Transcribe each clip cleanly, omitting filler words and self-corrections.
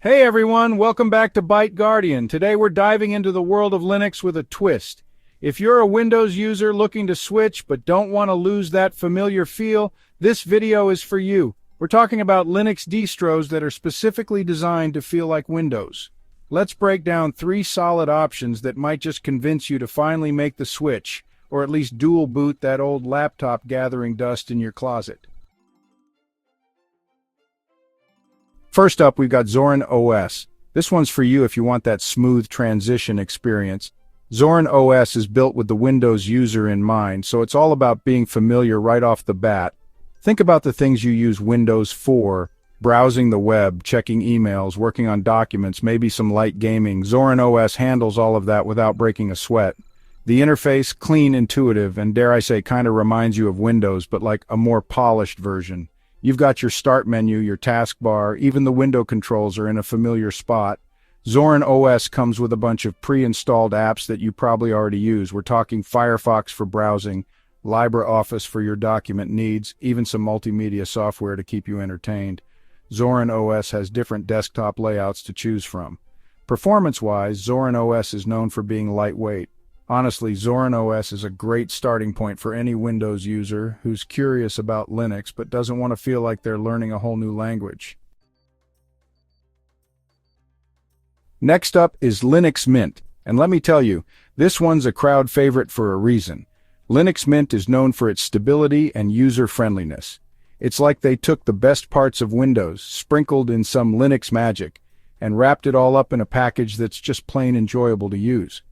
Hey everyone, welcome back to byteguardian. Today we're diving into the world of Linux with a twist. If you're a Windows user looking to switch but don't want to lose that familiar feel, this video is for you. We're talking about Linux distros that are specifically designed to feel like Windows. Let's break down 3 solid options that might just convince you to finally make the switch, or at least dual boot that old laptop gathering dust in your closet. First up, we've got ZorinOS. This one's for you if you want that smooth transition experience. ZorinOS is built with the Windows user in mind, so it's all about being familiar right off the bat. Think about the things you use Windows for: browsing the web, checking emails, working on documents, maybe some light gaming. ZorinOS handles all of that without breaking a sweat. The interface, clean, intuitive, and dare I say, kind of reminds you of Windows, but like a more polished version. You've got your start menu, your taskbar, even the window controls are in a familiar spot. ZorinOS comes with a bunch of pre-installed apps that you probably already use. We're talking Firefox for browsing, LibreOffice for your document needs, even some multimedia software to keep you entertained. ZorinOS has different desktop layouts to choose from. Performance-wise, ZorinOS is known for being lightweight. Honestly, ZorinOS is a great starting point for any Windows user who's curious about Linux but doesn't want to feel like they're learning a whole new language. Next up is Linux Mint, and let me tell you, this one's a crowd favorite for a reason. Linux Mint is known for its stability and user-friendliness. It's like they took the best parts of Windows, sprinkled in some Linux magic, and wrapped it all up in a package that's just plain enjoyable to use.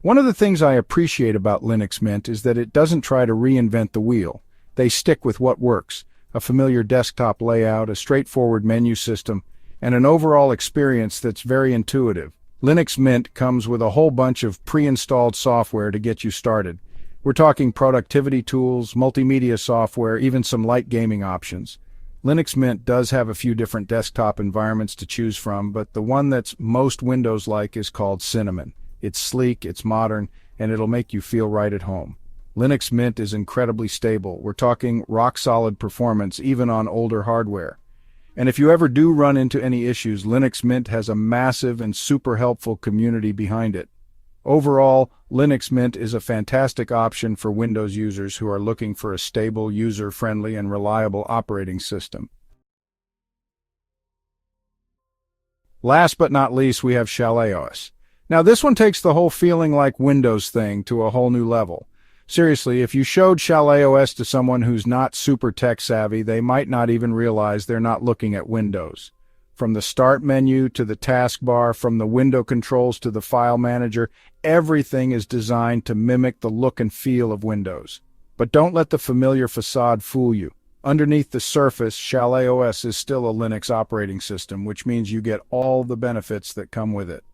One of the things I appreciate about Linux Mint is that it doesn't try to reinvent the wheel. They stick with what works: a familiar desktop layout, a straightforward menu system, and an overall experience that's very intuitive. Linux Mint comes with a whole bunch of pre-installed software to get you started. We're talking productivity tools, multimedia software, even some light gaming options. Linux Mint does have a few different desktop environments to choose from, but the one that's most Windows-like is called Cinnamon. It's sleek, it's modern, and it'll make you feel right at home. Linux Mint is incredibly stable. We're talking rock-solid performance, even on older hardware. And if you ever do run into any issues, Linux Mint has a massive and super helpful community behind it. Overall, Linux Mint is a fantastic option for Windows users who are looking for a stable, user-friendly, and reliable operating system. Last but not least, we have ShelOS. Now this one takes the whole feeling like Windows thing to a whole new level. Seriously, if you showed ShelOS to someone who's not super tech savvy, they might not even realize they're not looking at Windows. From the start menu to the taskbar, from the window controls to the file manager, everything is designed to mimic the look and feel of Windows. But don't let the familiar facade fool you. Underneath the surface, ShelOS is still a Linux operating system, which means you get all the benefits that come with it.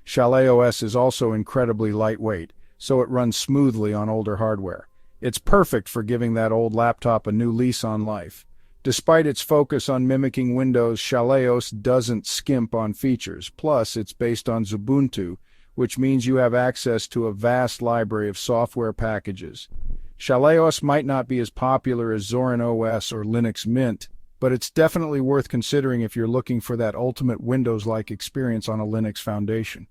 ShelOS is also incredibly lightweight, so it runs smoothly on older hardware. It's perfect for giving that old laptop a new lease on life. Despite its focus on mimicking Windows, ShelOS doesn't skimp on features. Plus, it's based on Ubuntu, which means you have access to a vast library of software packages. ShelOS might not be as popular as ZorinOS or Linux Mint, but it's definitely worth considering if you're looking for that ultimate Windows-like experience on a Linux foundation.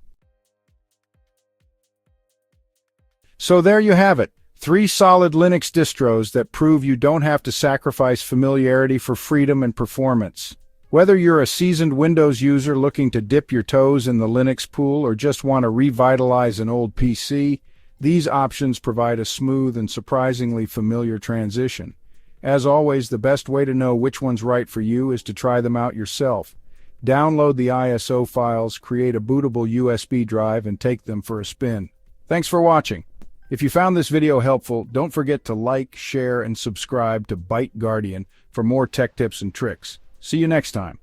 So there you have it, 3 solid Linux distros that prove you don't have to sacrifice familiarity for freedom and performance. Whether you're a seasoned Windows user looking to dip your toes in the Linux pool or just want to revitalize an old PC, these options provide a smooth and surprisingly familiar transition. As always, the best way to know which one's right for you is to try them out yourself. Download the ISO files, create a bootable USB drive, and take them for a spin. Thanks for watching. If you found this video helpful, don't forget to like, share, and subscribe to byteguardian for more tech tips and tricks. See you next time.